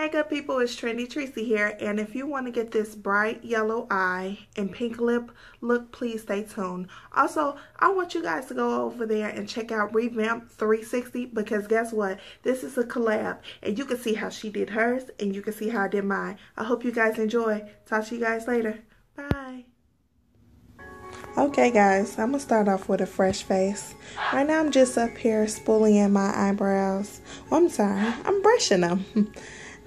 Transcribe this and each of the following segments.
Hey good people, it's Trendy Tracy here, and if you want to get this bright yellow eye and pink lip look, please stay tuned. Also, I want you guys to go over there and check out Revamped360 because guess what? This is a collab, and you can see how she did hers, and you can see how I did mine. I hope you guys enjoy. Talk to you guys later. Bye. Okay guys, I'm going to start off with a fresh face. Right now I'm just up here spooling in my eyebrows. Oh, I'm sorry, I'm brushing them.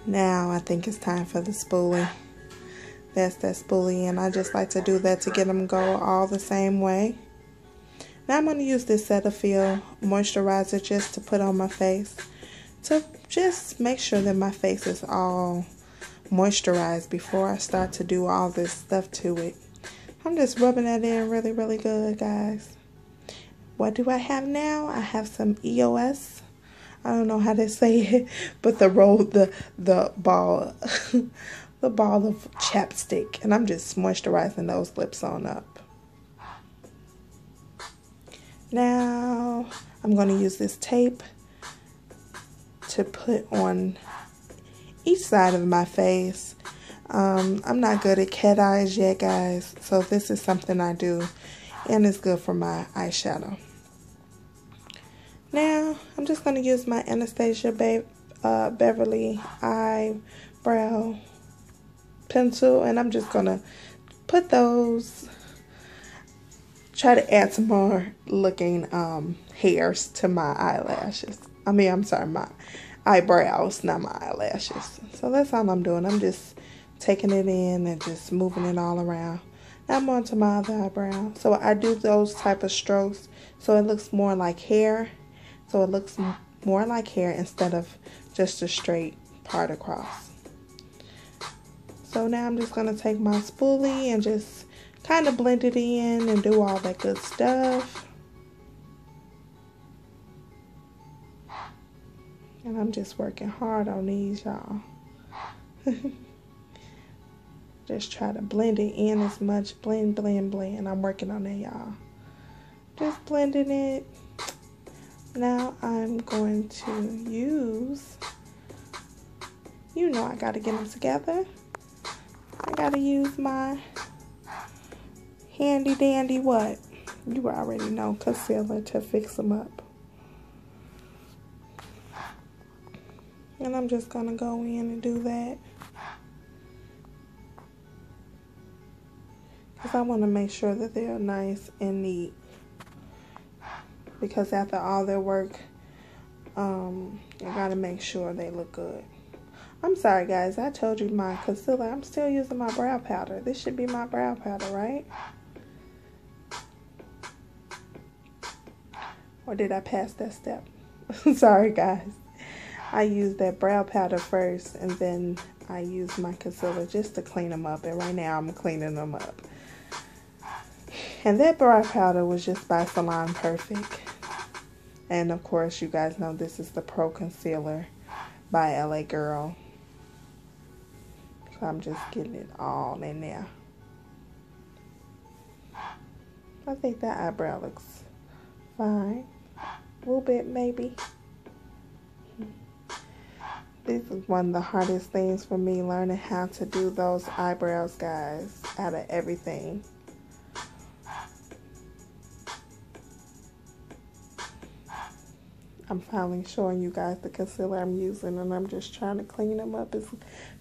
Now I think it's time for the spoolie. That's that spoolie, and I just like to do that to get them go all the same way. Now I'm going to use this Cetaphil moisturizer just to put on my face to just make sure that my face is all moisturized before I start to do all this stuff to it. I'm just rubbing that in really, really good, guys. What do I have now? I have some EOS. I don't know how to say it, but the ball, the ball of chapstick, and I'm just moisturizing those lips on up. Now I'm going to use this tape to put on each side of my face. I'm not good at cat eyes yet, guys, so this is something I do, and it's good for my eyeshadow. Now, I'm just going to use my Anastasia Beverly eyebrow pencil, and I'm just going to put those, try to add some more looking hairs to my eyelashes. I'm sorry, my eyebrows, not my eyelashes. So that's all I'm doing. I'm just taking it in and just moving it all around. Now I'm on to my other eyebrow. So I do those type of strokes so it looks more like hair. So it looks more like hair instead of just a straight part across. So now I'm just going to take my spoolie and just kind of blend it in and do all that good stuff. And I'm just working hard on these, y'all. Just try to blend it in as much. Blend, blend, blend. I'm working on that, y'all. Just blending it. Now I'm going to use, you know I got to get them together. I got to use my handy dandy what? You already know, concealer to fix them up. And I'm just going to go in and do that. Because I want to make sure that they're nice and neat. Because after all their work, I gotta make sure they look good. I'm sorry guys, I told you my concealer, I'm still using my brow powder. This should be my brow powder, right? Or did I pass that step? Sorry guys. I used that brow powder first, and then I used my concealer just to clean them up. And right now I'm cleaning them up. And that brow powder was just by Salon Perfect. And of course, you guys know this is the Pro Concealer by LA Girl. So I'm just getting it all in there. I think that eyebrow looks fine. A little bit maybe. This is one of the hardest things for me, learning how to do those eyebrows, guys, out of everything. I'm finally showing you guys the concealer I'm using, and I'm just trying to clean them up as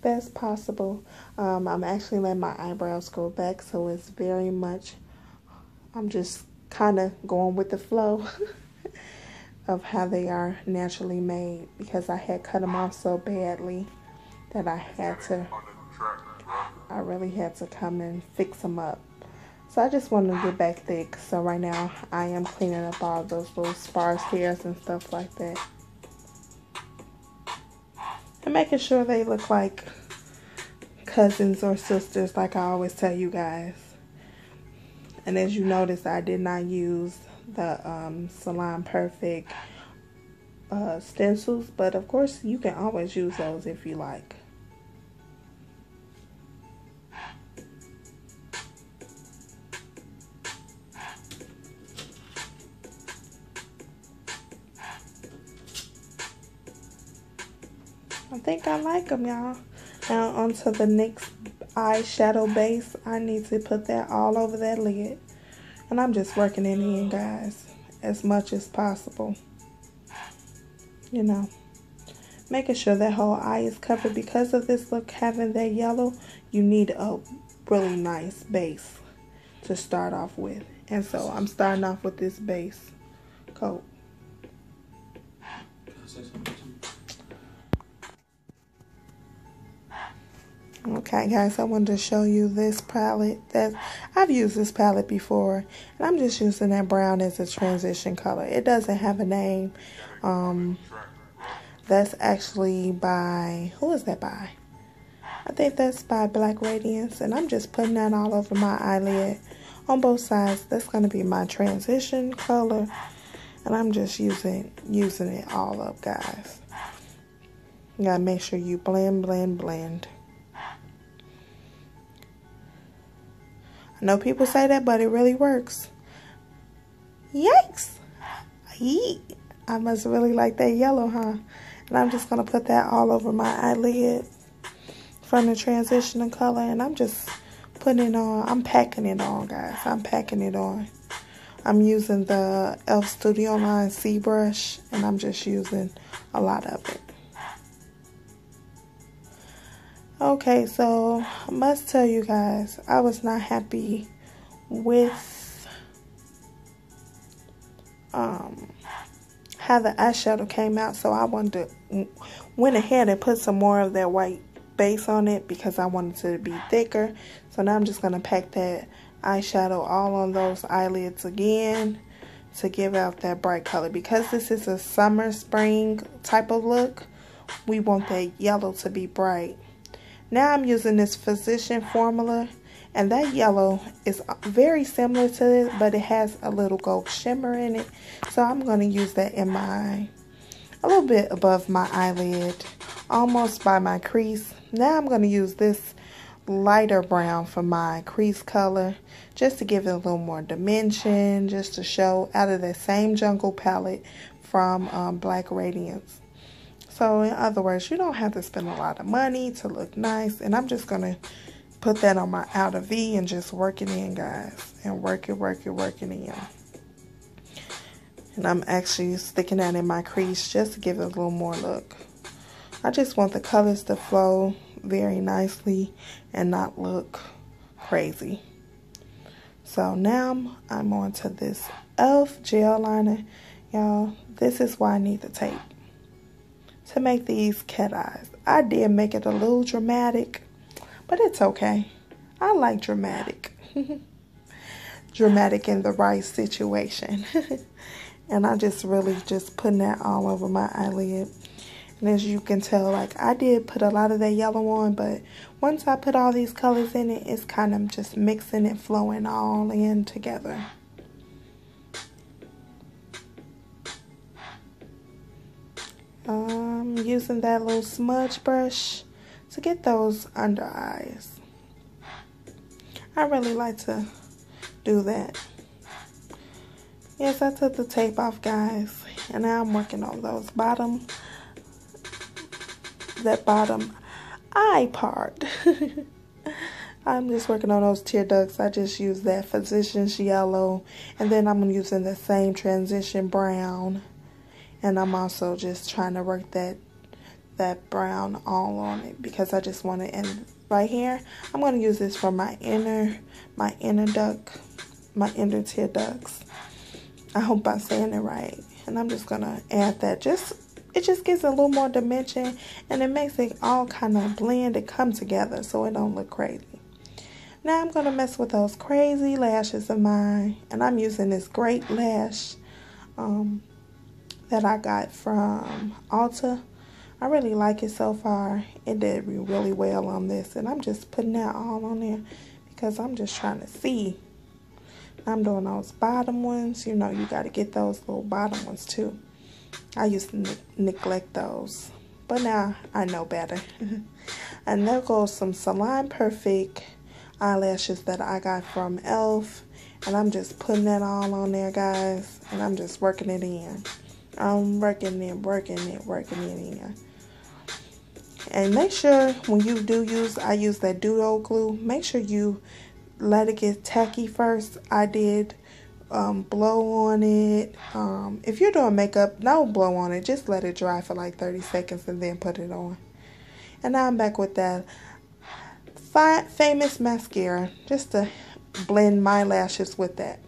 best possible. I'm actually letting my eyebrows go back, so it's very much, I'm just kind of going with the flow of how they are naturally made, because I had cut them off so badly that I really had to come and fix them up. So I just wanted to get back thick. So right now I am cleaning up all those little sparse hairs and stuff like that. And making sure they look like cousins or sisters, like I always tell you guys. And as you notice, I did not use the Salon Perfect stencils. But of course you can always use those if you like. think I like them, y'all. Now onto the next eyeshadow base. I need to put that all over that lid. And I'm just working it in, guys, as much as possible. You know, making sure that whole eye is covered. Because of this look having that yellow, you need a really nice base to start off with. And so I'm starting off with this base coat. Okay, guys, I wanted to show you this palette. That I've used this palette before, and I'm just using that brown as a transition color. It doesn't have a name. That's actually by, who is that by? I think that's by Black Radiance, and I'm just putting that all over my eyelid on both sides. That's going to be my transition color, and I'm just using it all up, guys. You gotta make sure you blend, blend, blend. I know people say that, but it really works. Yikes! Yeet. I must really like that yellow, huh? And I'm just going to put that all over my eyelid from the transitional color. And I'm just putting it on. I'm packing it on, guys. I'm packing it on. I'm using the e.l.f. Studio Line C brush. And I'm just using a lot of it. Okay, so I must tell you guys, I was not happy with how the eyeshadow came out, so I went ahead and put some more of that white base on it because I wanted it to be thicker. So now I'm just going to pack that eyeshadow all on those eyelids again to give out that bright color. Because this is a summer, spring type of look, we want that yellow to be bright. Now I'm using this Physician formula, and that yellow is very similar to it, but it has a little gold shimmer in it. So I'm going to use that in a little bit above my eyelid, almost by my crease. Now I'm going to use this lighter brown for my crease color, just to give it a little more dimension, just to show out of that same Jungle palette from Black Radiance. So in other words, you don't have to spend a lot of money to look nice. And I'm just going to put that on my outer V and just work it in, guys. And work it in. And I'm actually sticking that in my crease just to give it a little more look. I just want the colors to flow very nicely and not look crazy. So now I'm on to this e.l.f. gel liner. Y'all, this is why I need the tape. To make these cat eyes. I did make it a little dramatic, but it's okay. I like dramatic. Dramatic in the right situation. And I just really just putting that all over my eyelid. And as you can tell, like I did put a lot of that yellow on, but once I put all these colors in it, it's kind of just mixing and flowing all in together. Using that little smudge brush to get those under eyes. I really like to do that. Yes, I took the tape off, guys, and now I'm working on those bottom eye part. I'm just working on those tear ducts. I just used that Physician's yellow, and then I'm using the same transition brown. And I'm also just trying to work that brown all on it because I just want to end right here. I'm going to use this for my inner tear ducts. I hope I'm saying it right. And I'm just going to add that. It just gives a little more dimension, and it makes it all kind of blend and come together so it don't look crazy. Now I'm going to mess with those crazy lashes of mine, and I'm using this great lash that I got from Ulta. I really like it so far. It did really well on this, and I'm just putting that all on there because I'm just trying to see. I'm doing those bottom ones. You know, you got to get those little bottom ones too. I used to neglect those, but now I know better. And there goes some Salon Perfect eyelashes that I got from e.l.f. And I'm just putting that all on there, guys, and I'm just working it in. I'm working it in. And make sure when you do use, I use that Duo glue, make sure you let it get tacky first. I did blow on it. If you're doing makeup, don't blow on it. Just let it dry for like 30 seconds and then put it on. And now I'm back with that famous mascara, just to blend my lashes with that.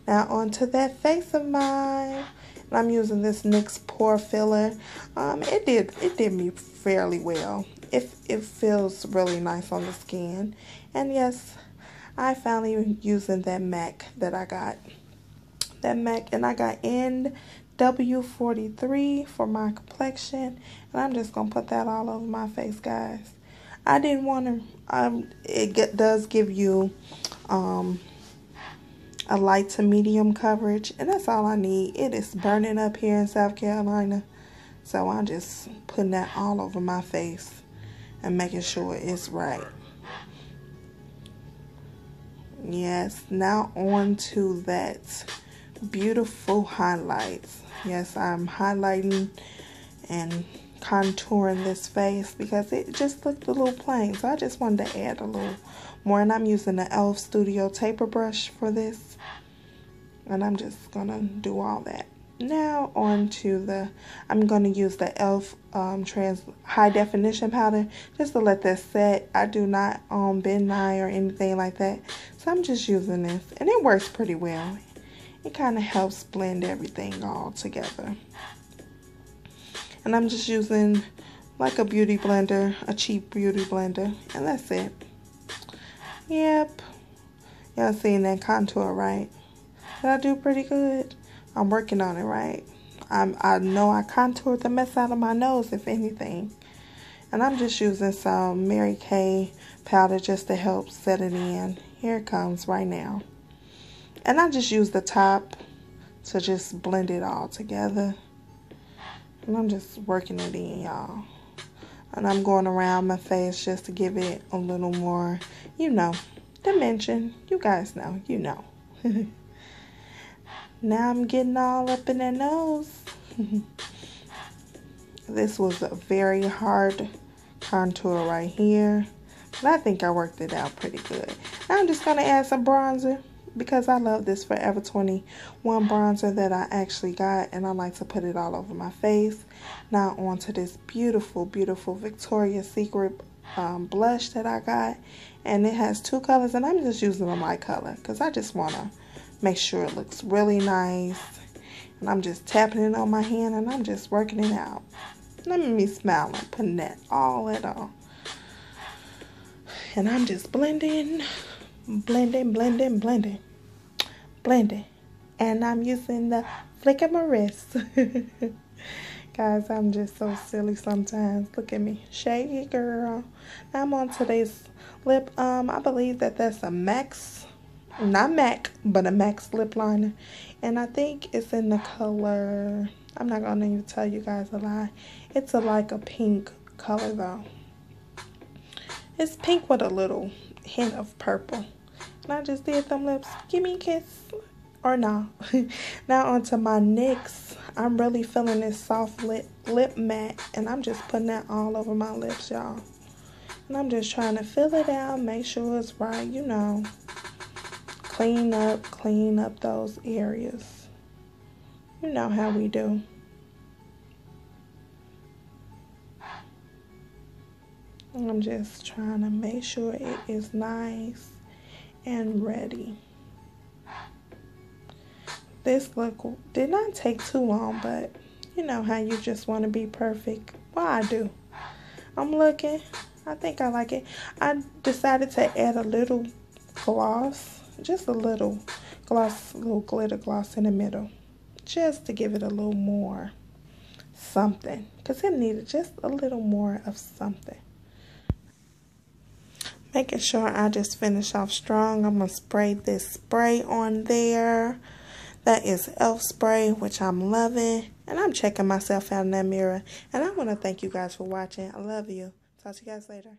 Now onto that face of mine. And I'm using this NYX pore filler. It did me fairly well. It feels really nice on the skin. And yes, I finally using that MAC that I got. That MAC, and I got NW43 for my complexion. And I'm just gonna put that all over my face, guys. I didn't want to. It does give you a light to medium coverage, and that's all I need. It is burning up here in South Carolina, so I'm just putting that all over my face and making sure it's right. Yes, now on to that beautiful highlights. Yes, I'm highlighting and contouring this face because it just looked a little plain, so I just wanted to add a little more. And I'm using the e.l.f. Studio taper brush for this, and I'm just gonna do all that. Now on to I'm gonna use the e.l.f. high definition powder just to let that set. I do not bend my eye or anything like that, so I'm just using this, and it works pretty well. It kind of helps blend everything all together. And I'm just using like a beauty blender, a cheap beauty blender, and that's it. Yep. Y'all seeing that contour, right? Did I do pretty good? I'm working on it, right? I know I contoured the mess out of my nose, if anything. And I'm just using some Mary Kay powder just to help set it in. Here it comes right now. And I just use the top to just blend it all together. And I'm just working it in, y'all. And I'm going around my face just to give it a little more, dimension. You guys know, Now I'm getting all up in that nose. This was a very hard contour right here, but I think I worked it out pretty good. Now I'm just going to add some bronzer, because I love this Forever 21 bronzer that I actually got, and I like to put it all over my face. Now onto this beautiful, beautiful Victoria's Secret blush that I got, and it has two colors, and I'm just using a light color because I just want to make sure it looks really nice. And I'm just tapping it on my hand, and I'm just working it out. Let me smile and putting that all at all. And I'm just blending. Blending. And I'm using the flick of my wrist. Guys, I'm just so silly sometimes. Look at me. Shady girl. Now I'm on today's lip. I believe that's a Max, not MAC, but a Max lip liner. And I think it's in the color, I'm not going to even tell you guys a lie. It's like a pink color though. It's pink with a little hint of purple. And I just did them lips. Give me a kiss. Or no. Now onto my NYX. I'm really feeling this soft lip matte. And I'm just putting that all over my lips, y'all. And I'm just trying to fill it out. Make sure it's right, Clean up those areas. You know how we do. I'm just trying to make sure it is nice and ready. This look did not take too long, but you know how you just want to be perfect. Well, I do. I'm looking. I think I like it. I decided to add a little gloss, just a little gloss, little glitter gloss in the middle, just to give it a little more something, because it needed just a little more of something. Making sure I just finish off strong. I'm going to spray this spray on there. That is e.l.f. spray, which I'm loving. And I'm checking myself out in that mirror. And I want to thank you guys for watching. I love you. Talk to you guys later.